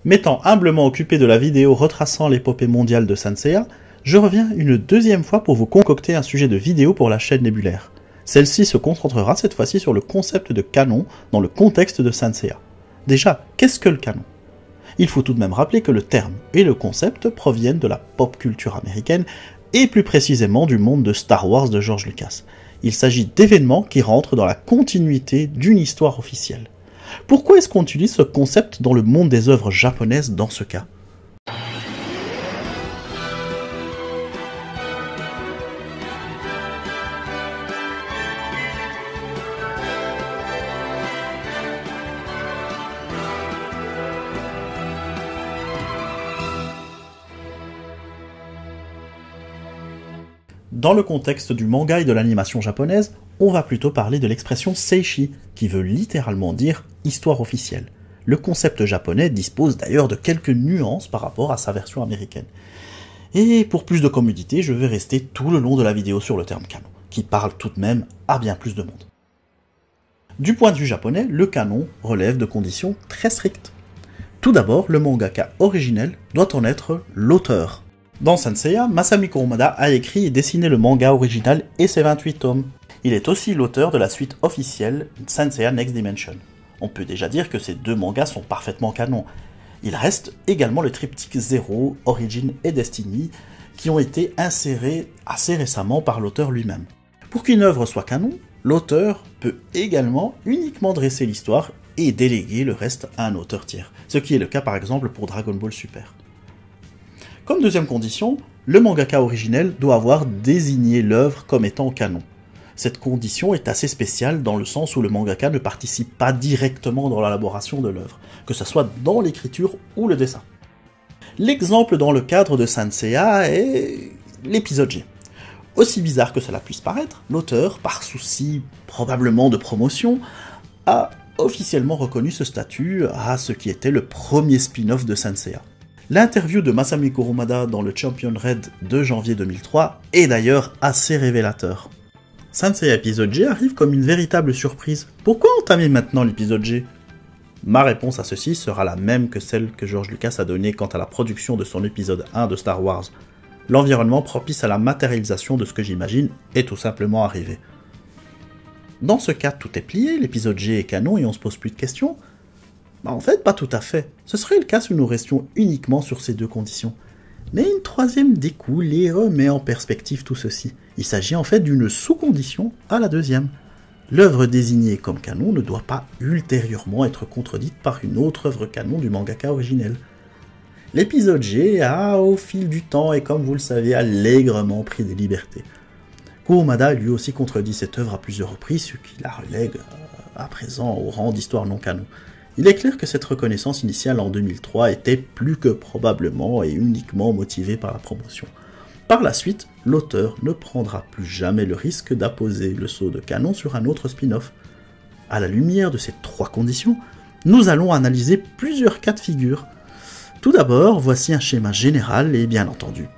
M'étant humblement occupé de la vidéo retraçant l'épopée mondiale de Saint Seiya, je reviens une deuxième fois pour vous concocter un sujet de vidéo pour la chaîne Nébulaire. Celle-ci se concentrera cette fois-ci sur le concept de canon dans le contexte de Saint Seiya. Déjà, qu'est-ce que le canon? Il faut tout de même rappeler que le terme et le concept proviennent de la pop culture américaine et plus précisément du monde de Star Wars de George Lucas. Il s'agit d'événements qui rentrent dans la continuité d'une histoire officielle. Pourquoi est-ce qu'on utilise ce concept dans le monde des œuvres japonaises dans ce cas? Dans le contexte du manga et de l'animation japonaise, on va plutôt parler de l'expression Seishi, qui veut littéralement dire « histoire officielle ». Le concept japonais dispose d'ailleurs de quelques nuances par rapport à sa version américaine. Et pour plus de commodité, je vais rester tout le long de la vidéo sur le terme canon, qui parle tout de même à bien plus de monde. Du point de vue japonais, le canon relève de conditions très strictes. Tout d'abord, le mangaka originel doit en être l'auteur. Dans Saint Seiya, Masami Kurumada a écrit et dessiné le manga original et ses 28 tomes. Il est aussi l'auteur de la suite officielle Saint Seiya Next Dimension. On peut déjà dire que ces deux mangas sont parfaitement canons. Il reste également le triptyque Zero, Origin et Destiny, qui ont été insérés assez récemment par l'auteur lui-même. Pour qu'une œuvre soit canon, l'auteur peut également uniquement dresser l'histoire et déléguer le reste à un auteur tiers, ce qui est le cas par exemple pour Dragon Ball Super. Comme deuxième condition, le mangaka originel doit avoir désigné l'œuvre comme étant canon. Cette condition est assez spéciale dans le sens où le mangaka ne participe pas directement dans l'élaboration de l'œuvre, que ce soit dans l'écriture ou le dessin. L'exemple dans le cadre de Saint Seiya est l'épisode G. Aussi bizarre que cela puisse paraître, l'auteur, par souci probablement de promotion, a officiellement reconnu ce statut à ce qui était le premier spin-off de Saint Seiya. L'interview de Masami Kurumada dans le Champion Red de janvier 2003 est d'ailleurs assez révélateur. Saint Seiya épisode G arrive comme une véritable surprise. Pourquoi entamer maintenant l'épisode G? Ma réponse à ceci sera la même que celle que George Lucas a donnée quant à la production de son épisode 1 de Star Wars. L'environnement propice à la matérialisation de ce que j'imagine est tout simplement arrivé. Dans ce cas, tout est plié, l'épisode G est canon et on se pose plus de questions. En fait, pas tout à fait. Ce serait le cas si nous restions uniquement sur ces deux conditions. Mais une troisième découle et remet en perspective tout ceci. Il s'agit en fait d'une sous-condition à la deuxième. L'œuvre désignée comme canon ne doit pas ultérieurement être contredite par une autre œuvre canon du mangaka originel. L'épisode G a, au fil du temps et comme vous le savez, allègrement pris des libertés. Kurumada lui aussi contredit cette œuvre à plusieurs reprises, ce qui la relègue à présent au rang d'histoire non canon. Il est clair que cette reconnaissance initiale en 2003 était plus que probablement et uniquement motivée par la promotion. Par la suite, l'auteur ne prendra plus jamais le risque d'apposer le sceau de canon sur un autre spin-off. À la lumière de ces trois conditions, nous allons analyser plusieurs cas de figure. Tout d'abord, voici un schéma général et bien entendu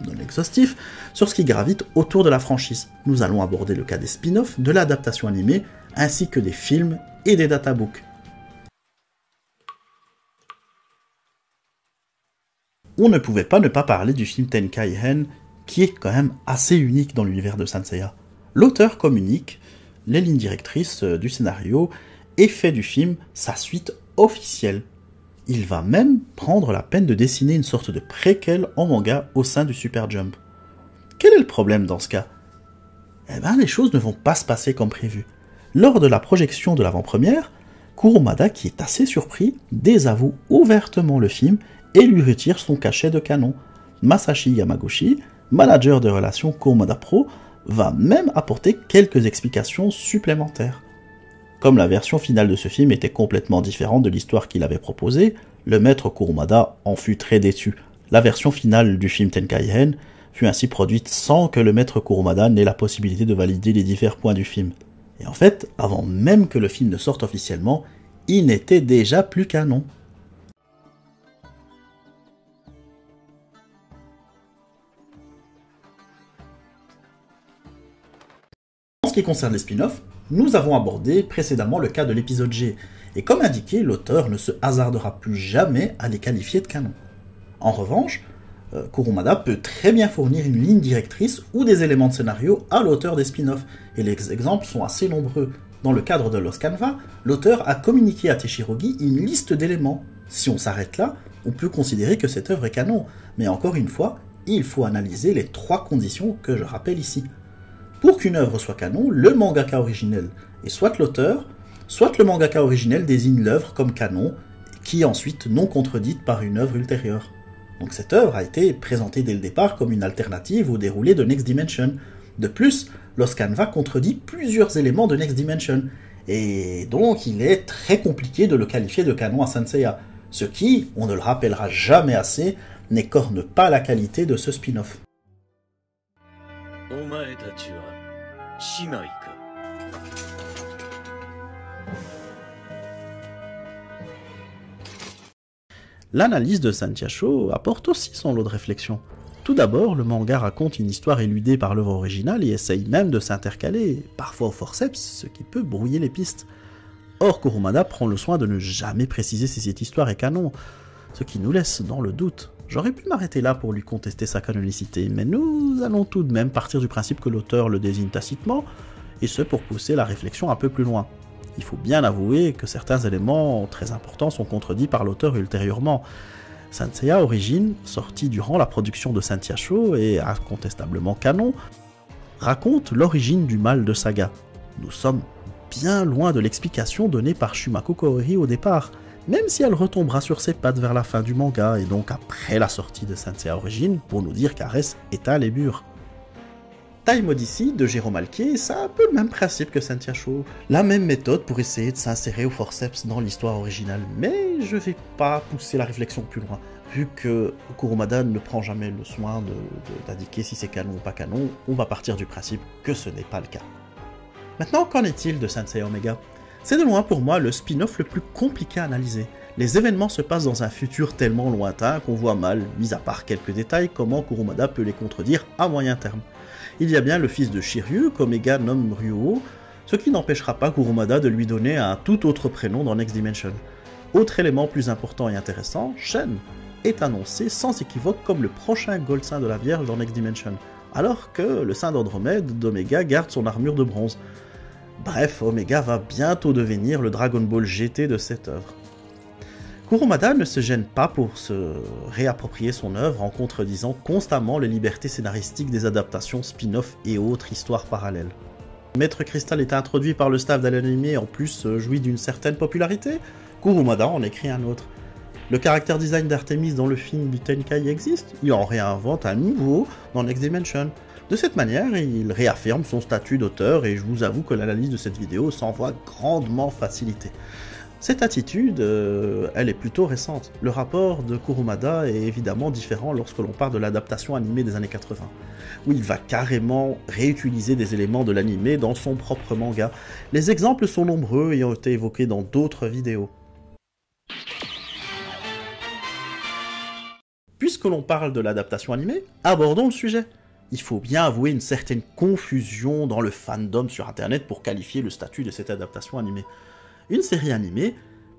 non exhaustif sur ce qui gravite autour de la franchise. Nous allons aborder le cas des spin-offs, de l'adaptation animée, ainsi que des films et des databooks. On ne pouvait pas ne pas parler du film Tenkaihen, qui est quand même assez unique dans l'univers de Saint Seiya. L'auteur communique les lignes directrices du scénario et fait du film sa suite officielle. Il va même prendre la peine de dessiner une sorte de préquel en manga au sein du Super Jump. Quel est le problème dans ce cas? Les choses ne vont pas se passer comme prévu. Lors de la projection de l'avant-première, Kurumada, qui est assez surpris, désavoue ouvertement le film et lui retire son cachet de canon. Masashi Yamaguchi, manager de relations Kurumada Pro, va même apporter quelques explications supplémentaires. Comme la version finale de ce film était complètement différente de l'histoire qu'il avait proposée, le maître Kurumada en fut très déçu. La version finale du film Tenkaihen fut ainsi produite sans que le maître Kurumada n'ait la possibilité de valider les divers points du film. Et en fait, avant même que le film ne sorte officiellement, il n'était déjà plus canon. En ce qui concerne les spin-offs, nous avons abordé précédemment le cas de l'épisode G, et comme indiqué, l'auteur ne se hasardera plus jamais à les qualifier de canon. En revanche, Kurumada peut très bien fournir une ligne directrice ou des éléments de scénario à l'auteur des spin-offs, et les exemples sont assez nombreux. Dans le cadre de Lost Canva, l'auteur a communiqué à Teshirogi une liste d'éléments. Si on s'arrête là, on peut considérer que cette œuvre est canon, mais encore une fois, il faut analyser les 3 conditions que je rappelle ici. Pour qu'une œuvre soit canon, le mangaka originel est soit l'auteur, soit le mangaka originel désigne l'œuvre comme canon, qui est ensuite non contredite par une œuvre ultérieure. Donc cette œuvre a été présentée dès le départ comme une alternative au déroulé de Next Dimension. De plus, Lost Canva contredit plusieurs éléments de Next Dimension, et donc il est très compliqué de le qualifier de canon à Saint Seiya, ce qui, on ne le rappellera jamais assez, n'écorne pas la qualité de ce spin-off. L'analyse de Santiago apporte aussi son lot de réflexion. Tout d'abord, le manga raconte une histoire éludée par l'œuvre originale et essaye même de s'intercaler, parfois au forceps, ce qui peut brouiller les pistes. Or, Kurumada prend le soin de ne jamais préciser si cette histoire est canon, ce qui nous laisse dans le doute. J'aurais pu m'arrêter là pour lui contester sa canonicité, mais nous allons tout de même partir du principe que l'auteur le désigne tacitement, et ce pour pousser la réflexion un peu plus loin. Il faut bien avouer que certains éléments très importants sont contredits par l'auteur ultérieurement. Saint Seiya Origins, sorti durant la production de Santiago et incontestablement canon, raconte l'origine du mal de Saga. Nous sommes bien loin de l'explication donnée par Shumako Kohori au départ, même si elle retombera sur ses pattes vers la fin du manga et donc après la sortie de Saint Seiya Origins pour nous dire qu'Ares éteint les murs. Time Odyssey de Jérôme Alquier, ça a un peu le même principe que Santiago, la même méthode pour essayer de s'insérer au forceps dans l'histoire originale, mais je vais pas pousser la réflexion plus loin, vu que Kurumada ne prend jamais le soin d'indiquer si c'est canon ou pas canon, on va partir du principe que ce n'est pas le cas. Maintenant, qu'en est-il de Saint Seiya Omega? C'est de loin pour moi le spin-off le plus compliqué à analyser. Les événements se passent dans un futur tellement lointain qu'on voit mal, mis à part quelques détails, comment Kurumada peut les contredire à moyen terme. Il y a bien le fils de Shiryu, qu'Omega nomme Ryuo, ce qui n'empêchera pas Kurumada de lui donner un tout autre prénom dans Next Dimension. Autre élément plus important et intéressant, Shen est annoncé sans équivoque comme le prochain Gold Saint de la Vierge dans Next Dimension, alors que le Saint d'Andromède d'Omega garde son armure de bronze. Bref, Omega va bientôt devenir le Dragon Ball GT de cette œuvre. Kurumada ne se gêne pas pour se réapproprier son œuvre en contredisant constamment les libertés scénaristiques des adaptations, spin-off et autres histoires parallèles. Maître Crystal est introduit par le staff de l'anime et en plus jouit d'une certaine popularité, Kurumada en écrit un autre. Le caractère design d'Artemis dans le film du Tenkai existe, il en réinvente un nouveau dans Next Dimension. De cette manière, il réaffirme son statut d'auteur et je vous avoue que l'analyse de cette vidéo s'en voit grandement facilitée. Cette attitude, elle est plutôt récente. Le rapport de Kurumada est évidemment différent lorsque l'on parle de l'adaptation animée des années 80, où il va carrément réutiliser des éléments de l'animé dans son propre manga. Les exemples sont nombreux et ont été évoqués dans d'autres vidéos. Puisque l'on parle de l'adaptation animée, abordons le sujet. Il faut bien avouer une certaine confusion dans le fandom sur internet pour qualifier le statut de cette adaptation animée. Une série animée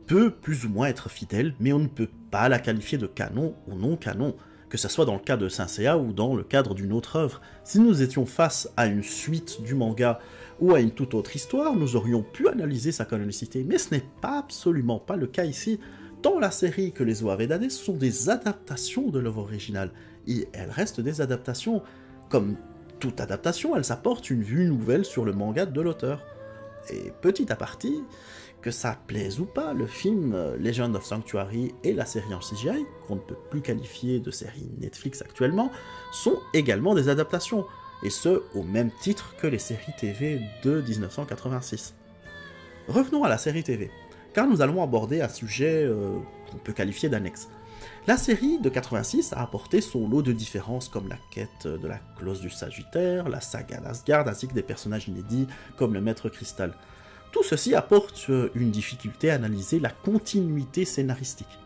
peut plus ou moins être fidèle, mais on ne peut pas la qualifier de canon ou non canon, que ce soit dans le cas de Saint Seiya ou dans le cadre d'une autre œuvre. Si nous étions face à une suite du manga ou à une toute autre histoire, nous aurions pu analyser sa canonicité, mais ce n'est pas absolument pas le cas ici. Tant la série que les OAV d'Hades sont des adaptations de l'œuvre originale, et elles restent des adaptations. Comme toute adaptation, elles apportent une vue nouvelle sur le manga de l'auteur. Et petit aparté, que ça plaise ou pas, le film Legend of Sanctuary et la série en CGI, qu'on ne peut plus qualifier de série Netflix actuellement, sont également des adaptations, et ce, au même titre que les séries TV de 1986. Revenons à la série TV, car nous allons aborder un sujet qu'on peut qualifier d'annexe. La série de 86 a apporté son lot de différences comme la quête de la clause du Sagittaire, la saga d'Asgard ainsi que des personnages inédits comme le Maître Cristal. Tout ceci apporte une difficulté à analyser la continuité scénaristique.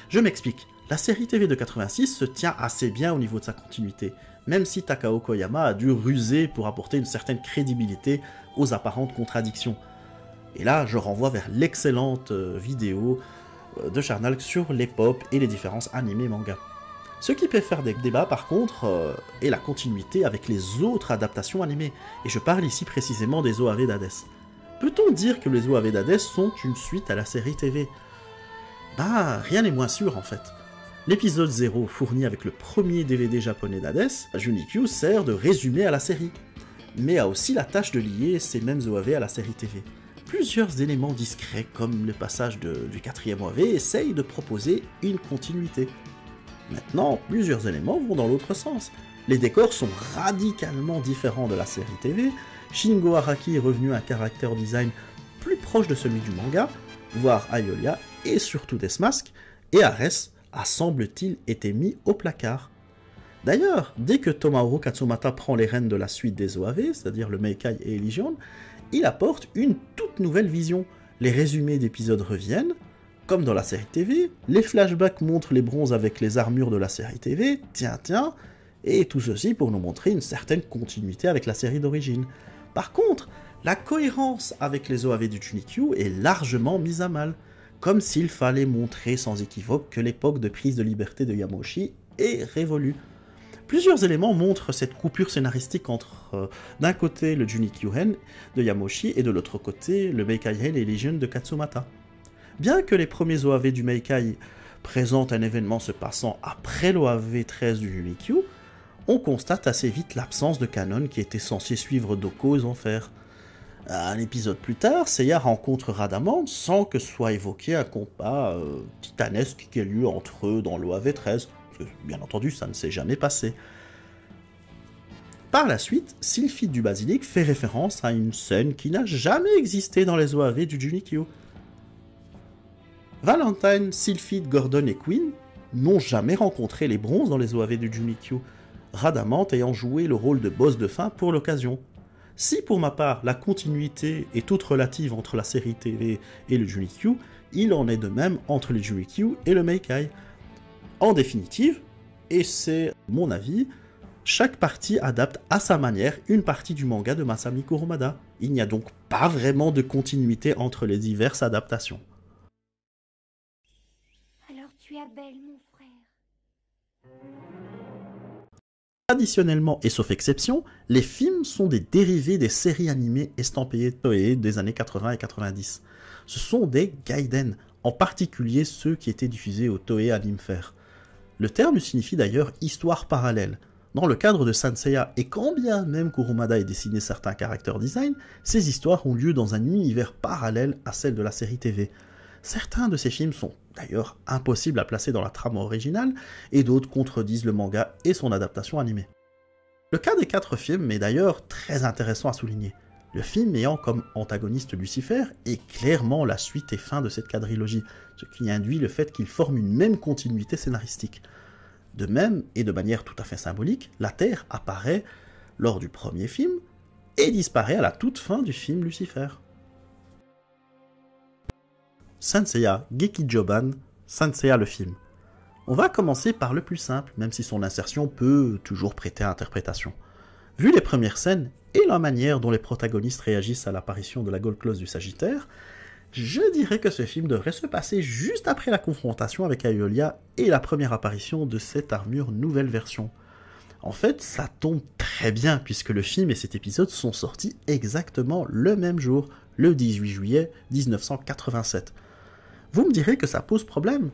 Je m'explique, la série TV de 86 se tient assez bien au niveau de sa continuité, même si Takao Koyama a dû ruser pour apporter une certaine crédibilité aux apparentes contradictions. Et là, je renvoie vers l'excellente vidéo de Charnal sur les pop et les différences animés-manga. Ce qui peut faire des débats, par contre, est la continuité avec les autres adaptations animées, et je parle ici précisément des OAV d'Hades. Peut-on dire que les OAV d'Hades sont une suite à la série TV? Bah, rien n'est moins sûr en fait. L'épisode 0, fourni avec le premier DVD japonais d'Hades, Junikyu sert de résumé à la série, mais a aussi la tâche de lier ces mêmes OAV à la série TV. Plusieurs éléments discrets, comme le passage du 4e OAV, essayent de proposer une continuité. Maintenant, plusieurs éléments vont dans l'autre sens. Les décors sont radicalement différents de la série TV, Shingo Araki est revenu à un caractère design plus proche de celui du manga, voire Aiolia et surtout Death Mask, et Ares a semble-t-il été mis au placard. D'ailleurs, dès que Tomohiro Katsumata prend les rênes de la suite des OAV, c'est-à-dire le Meikai et Elysion, il apporte une toute nouvelle vision. Les résumés d'épisodes reviennent, comme dans la série TV, les flashbacks montrent les bronzes avec les armures de la série TV, tiens, et tout ceci pour nous montrer une certaine continuité avec la série d'origine. Par contre, la cohérence avec les OAV du Junikyu est largement mise à mal, comme s'il fallait montrer sans équivoque que l'époque de prise de liberté de Yamoshi est révolue. Plusieurs éléments montrent cette coupure scénaristique entre, d'un côté, le Junikyu-hen de Yamoshi et de l'autre côté, le Meikai-hen et Legion de Katsumata. Bien que les premiers OAV du Meikai présentent un événement se passant après l'OAV 13 du Junikyu, on constate assez vite l'absence de canon qui était censé suivre Doko aux enfers. Un épisode plus tard, Seiya rencontre Radamant sans que soit évoqué un combat titanesque qui ait lieu entre eux dans l'OAV 13, parce que bien entendu ça ne s'est jamais passé. Par la suite, Sylphide du Basilic fait référence à une scène qui n'a jamais existé dans les OAV du Junikyu. Valentine, Sylphide, Gordon et Queen n'ont jamais rencontré les bronzes dans les OAV du Junikyu, Radamant ayant joué le rôle de boss de fin pour l'occasion. Si pour ma part la continuité est toute relative entre la série TV et le Junikyu, il en est de même entre le Junikyu et le Meikai. En définitive, et c'est mon avis, chaque partie adapte à sa manière une partie du manga de Masami Kurumada. Il n'y a donc pas vraiment de continuité entre les diverses adaptations. Alors tu es belle, mon frère. Traditionnellement, et sauf exception, les films sont des dérivés des séries animées estampillées Toei des années 80 et 90. Ce sont des gaiden, en particulier ceux qui étaient diffusés au Toei Anime Fair. Le terme signifie d'ailleurs histoire parallèle. Dans le cadre de Saint Seiya, et quand bien même Kurumada ait dessiné certains character design, ces histoires ont lieu dans un univers parallèle à celle de la série TV. Certains de ces films sont d'ailleurs impossibles à placer dans la trame originale, et d'autres contredisent le manga et son adaptation animée. Le cas des 4 films est d'ailleurs très intéressant à souligner. Le film ayant comme antagoniste Lucifer est clairement la suite et fin de cette quadrilogie, ce qui induit le fait qu'ils forment une même continuité scénaristique. De même, et de manière tout à fait symbolique, la Terre apparaît lors du premier film et disparaît à la toute fin du film Lucifer. Saint Seiya Gekijoban, Saint Seiya le film. On va commencer par le plus simple, même si son insertion peut toujours prêter à interprétation. Vu les premières scènes et la manière dont les protagonistes réagissent à l'apparition de la Gold Claws du Sagittaire, je dirais que ce film devrait se passer juste après la confrontation avec Aiolia et la première apparition de cette armure nouvelle version. En fait, ça tombe très bien puisque le film et cet épisode sont sortis exactement le même jour, le 18 juillet 1987. Vous me direz que ça pose problème,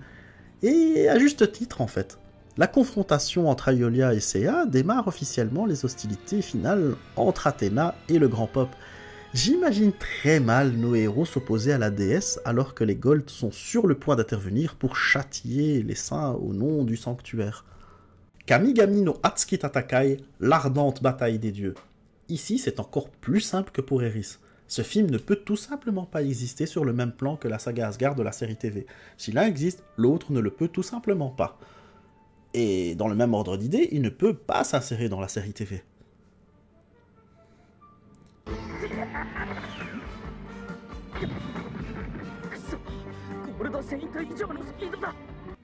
et à juste titre en fait. La confrontation entre Aiolia et Seiya démarre officiellement les hostilités finales entre Athéna et le Grand Pop. J'imagine très mal nos héros s'opposer à la déesse alors que les Gold sont sur le point d'intervenir pour châtier les saints au nom du sanctuaire. Kamigami no Atsuki Tatakai, l'ardente bataille des dieux. Ici, c'est encore plus simple que pour Eris. Ce film ne peut tout simplement pas exister sur le même plan que la saga Asgard de la série TV. Si l'un existe, l'autre ne le peut tout simplement pas. Et dans le même ordre d'idée, il ne peut pas s'insérer dans la série TV.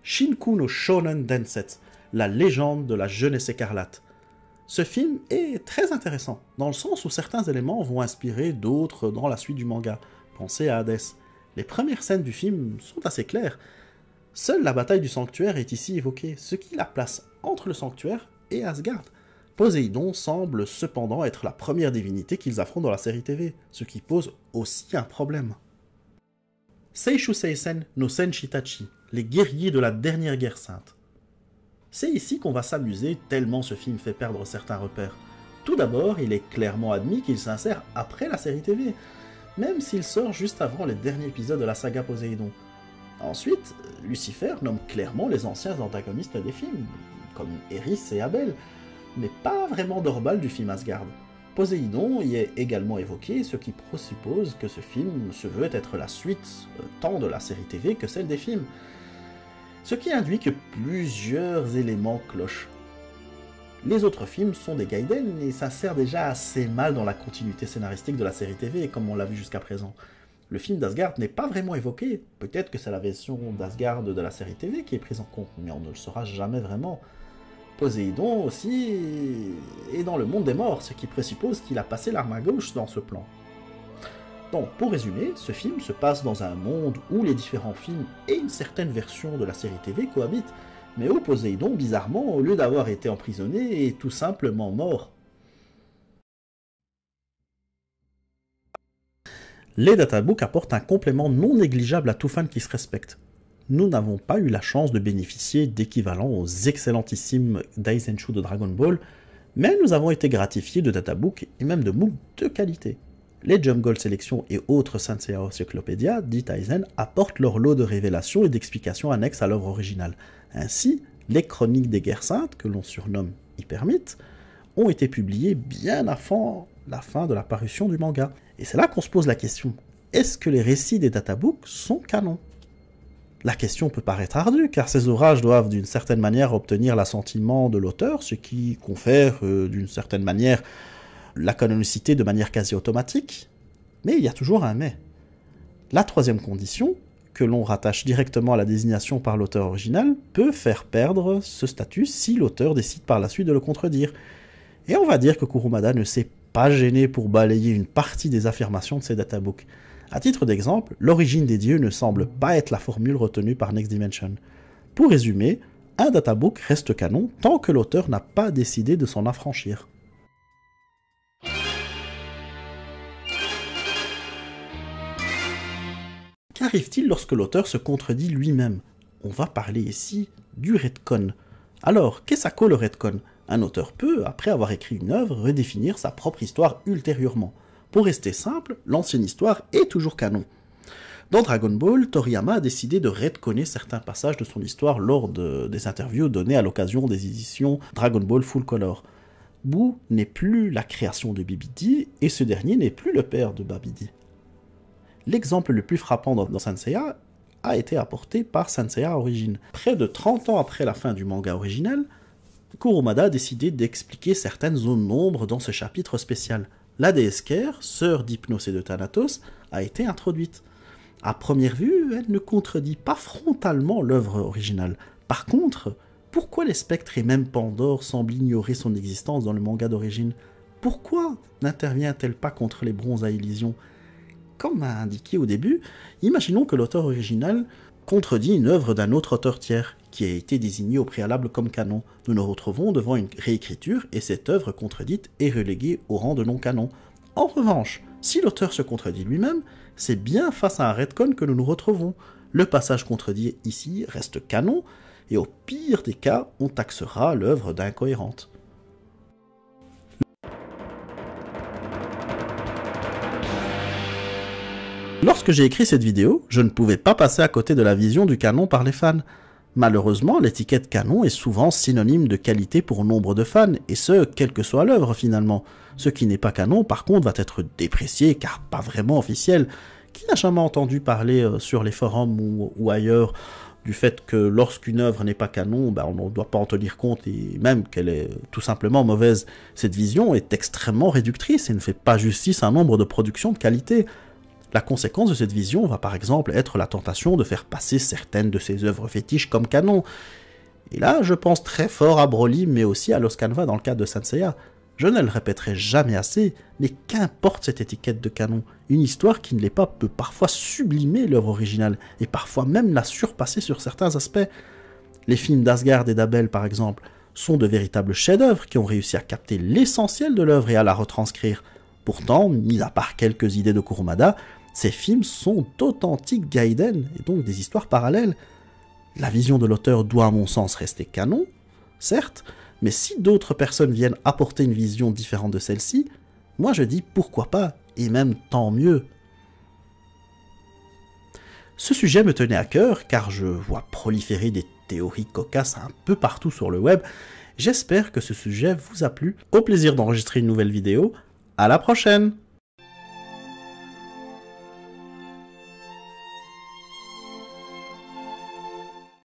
Shinku no Shonen Densetsu, la légende de la jeunesse écarlate. Ce film est très intéressant, dans le sens où certains éléments vont inspirer d'autres dans la suite du manga, Pensez à Hadès. Les premières scènes du film sont assez claires. Seule la bataille du sanctuaire est ici évoquée, ce qui la place entre le sanctuaire et Asgard. Poséidon semble cependant être la première divinité qu'ils affrontent dans la série TV, ce qui pose aussi un problème. Seishu Seisen no Senshitachi, les guerriers de la dernière guerre sainte. C'est ici qu'on va s'amuser tellement ce film fait perdre certains repères. Tout d'abord, il est clairement admis qu'il s'insère après la série TV, même s'il sort juste avant les derniers épisodes de la saga Poséidon. Ensuite, Lucifer nomme clairement les anciens antagonistes des films, comme Eris et Abel, mais pas vraiment Dorbal du film Asgard. Poséidon y est également évoqué, ce qui présuppose que ce film se veut être la suite tant de la série TV que celle des films. Ce qui induit que plusieurs éléments clochent. Les autres films sont des gaiden et s'insèrent déjà assez mal dans la continuité scénaristique de la série TV, comme on l'a vu jusqu'à présent. Le film d'Asgard n'est pas vraiment évoqué, peut-être que c'est la version d'Asgard de la série TV qui est prise en compte, mais on ne le saura jamais vraiment. Poséidon aussi est dans le monde des morts, ce qui présuppose qu'il a passé l'arme à gauche dans ce plan. Donc, pour résumer, ce film se passe dans un monde où les différents films et une certaine version de la série TV cohabitent, mais où Poséidon, bizarrement, au lieu d'avoir été emprisonné, est tout simplement mort. Les databooks apportent un complément non négligeable à tout fan qui se respecte. Nous n'avons pas eu la chance de bénéficier d'équivalents aux excellentissimes Daisenshu de Dragon Ball, mais nous avons été gratifiés de databooks et même de MOOC de qualité. Les Jump Gold Selection et autres Sensei Encyclopedia, dit Aizen, apportent leur lot de révélations et d'explications annexes à l'œuvre originale. Ainsi, les Chroniques des Guerres Saintes, que l'on surnomme Hypermythe, ont été publiées bien avant la fin de la parution du manga. Et c'est là qu'on se pose la question, est-ce que les récits des databooks sont canons? La question peut paraître ardue, car ces ouvrages doivent d'une certaine manière obtenir l'assentiment de l'auteur, ce qui confère d'une certaine manière la canonicité de manière quasi automatique, mais il y a toujours un mais. La troisième condition, que l'on rattache directement à la désignation par l'auteur original, peut faire perdre ce statut si l'auteur décide par la suite de le contredire. Et on va dire que Kurumada ne s'est pas gêné pour balayer une partie des affirmations de ces databooks. À titre d'exemple, l'origine des dieux ne semble pas être la formule retenue par Next Dimension. Pour résumer, un databook reste canon tant que l'auteur n'a pas décidé de s'en affranchir. Qu'arrive-t-il lorsque l'auteur se contredit lui-même? On va parler ici du retcon. Alors, qu'est-ce que le retcon? Un auteur peut, après avoir écrit une œuvre, redéfinir sa propre histoire ultérieurement. Pour rester simple, l'ancienne histoire est toujours canon. Dans Dragon Ball, Toriyama a décidé de retconner certains passages de son histoire lors des interviews données à l'occasion des éditions Dragon Ball Full Color. Boo n'est plus la création de Bibidi, et ce dernier n'est plus le père de Babidi. L'exemple le plus frappant dans Sanseiya a été apporté par Sanseiya Origin. Près de 30 ans après la fin du manga original, Kurumada a décidé d'expliquer certaines zones d'ombre dans ce chapitre spécial. La déesse Ker, sœur d'Hypnos et de Thanatos, a été introduite. À première vue, elle ne contredit pas frontalement l'œuvre originale. Par contre, pourquoi les spectres et même Pandore semblent ignorer son existence dans le manga d'origine? Pourquoi n'intervient-elle pas contre les bronzes à Élysion? Comme a indiqué au début, imaginons que l'auteur original contredit une œuvre d'un autre auteur tiers, qui a été désigné au préalable comme canon. Nous nous retrouvons devant une réécriture et cette œuvre contredite est reléguée au rang de non-canon. En revanche, si l'auteur se contredit lui-même, c'est bien face à un retcon que nous nous retrouvons. Le passage contredit ici reste canon, et au pire des cas, on taxera l'œuvre d'incohérente. Lorsque j'ai écrit cette vidéo, je ne pouvais pas passer à côté de la vision du canon par les fans. Malheureusement, l'étiquette canon est souvent synonyme de qualité pour nombre de fans, et ce, quelle que soit l'œuvre finalement. Ce qui n'est pas canon, par contre, va être déprécié, car pas vraiment officiel. Qui n'a jamais entendu parler sur les forums ou ailleurs du fait que lorsqu'une œuvre n'est pas canon, on ne doit pas en tenir compte, et même qu'elle est tout simplement mauvaise. Cette vision est extrêmement réductrice et ne fait pas justice à un nombre de productions de qualité. La conséquence de cette vision va par exemple être la tentation de faire passer certaines de ces œuvres fétiches comme canon. Et là, je pense très fort à Broly, mais aussi à Los Canva dans le cadre de Sanseiya. Je ne le répéterai jamais assez, mais qu'importe cette étiquette de canon, une histoire qui ne l'est pas peut parfois sublimer l'œuvre originale, et parfois même la surpasser sur certains aspects. Les films d'Asgard et d'Abel, par exemple, sont de véritables chefs-d'œuvre qui ont réussi à capter l'essentiel de l'œuvre et à la retranscrire. Pourtant, mis à part quelques idées de Kurumada, ces films sont d'authentiques Gaiden, et donc des histoires parallèles. La vision de l'auteur doit à mon sens rester canon, certes, mais si d'autres personnes viennent apporter une vision différente de celle-ci, moi je dis pourquoi pas, et même tant mieux. Ce sujet me tenait à cœur, car je vois proliférer des théories cocasses un peu partout sur le web. J'espère que ce sujet vous a plu. Au plaisir d'enregistrer une nouvelle vidéo. À la prochaine!